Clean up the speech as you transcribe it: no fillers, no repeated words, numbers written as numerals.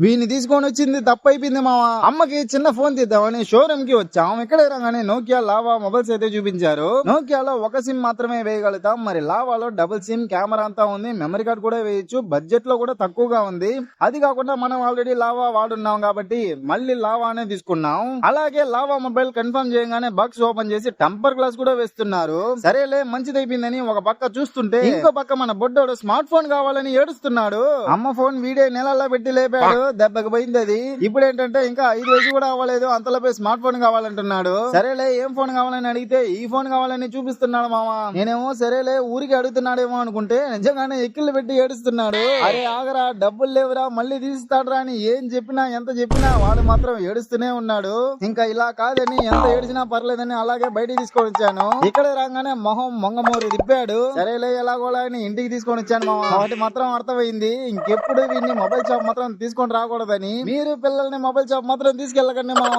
వీని తీసుకొని వచ్చింది తప్పైపోయింది మావా. అమ్మకి చిన్న ఫోన్ తీద్దామని షోరూమ్ కి వచ్చాం. ఇక్కడ రాగానే నోకియా లావా మొబైల్స్ అయితే చూపించారు. నోకియాలో ఒక సిమ్ మాత్రమే వేయగలుగుతాం, మరి లావాలో డబుల్ సిమ్, కెమెరా అంతా ఉంది, మెమరీ కార్డ్ కూడా వేయొచ్చు, బడ్జెట్ లో కూడా తక్కువగా ఉంది. అది కాకుండా మనం ఆల్రెడీ లావా వాడున్నాం కాబట్టి మళ్ళీ లావానే తీసుకున్నాం. అలాగే లావా మొబైల్ కన్ఫర్మ్ చేయగానే బాక్స్ ఓపెన్ చేసి టెంపర్ గ్లాస్ కూడా వేస్తున్నారు. సరేలే మంచిదైపోయిందని ఒక పక్క చూస్తుంటే ఇంకో పక్క మన బొడ్డోడు స్మార్ట్ ఫోన్ కావాలని ఏడుస్తున్నాడు. అమ్మ ఫోన్ వీడే నెలల్లో పెట్టి లేపాడు, దెబ్బకి పోయింది అది. ఇప్పుడు ఏంటంటే ఇంకా 5 వయసు కూడా అవ్వలేదు, అంతలోపే స్మార్ట్ ఫోన్ కావాలంటున్నాడు. సరేలే ఏం ఫోన్ కావాలని అడిగితే ఈ ఫోన్ కావాలని చూపిస్తున్నాడు మామ. నేనేమో సరేలే ఊరికి అడుగుతున్నాడేమో అనుకుంటే నిజంగానే ఎక్కిళ్ళు పెట్టి ఏడుస్తున్నాడు. అరే ఆగరా, డబ్బులు లేవురా, మళ్ళీ తీస్తాడరా అని ఏం చెప్పినా ఎంత చెప్పినా వాడు మాత్రం ఏడుస్తూనే ఉన్నాడు. ఇంకా ఇలా కాదని ఎంత ఏడిచినా పర్లేదని అలాగే బయటికి తీసుకొని వచ్చాను. ఇక్కడ రాగానే మొహం మొంగమూరి తిప్పాడు. సరేలే ఎలాగోలా అని ఇంటికి తీసుకొని వచ్చాను మామ. వాటి మాత్రం అర్థమైంది, ఇంకెప్పుడు వీడిని మొబైల్ షాప్ మాత్రం తీసుకొని రాకూడదని. మీరు పిల్లల్ని మొబైల్ షాప్ మాత్రం తీసుకెళ్ళకండి మామ.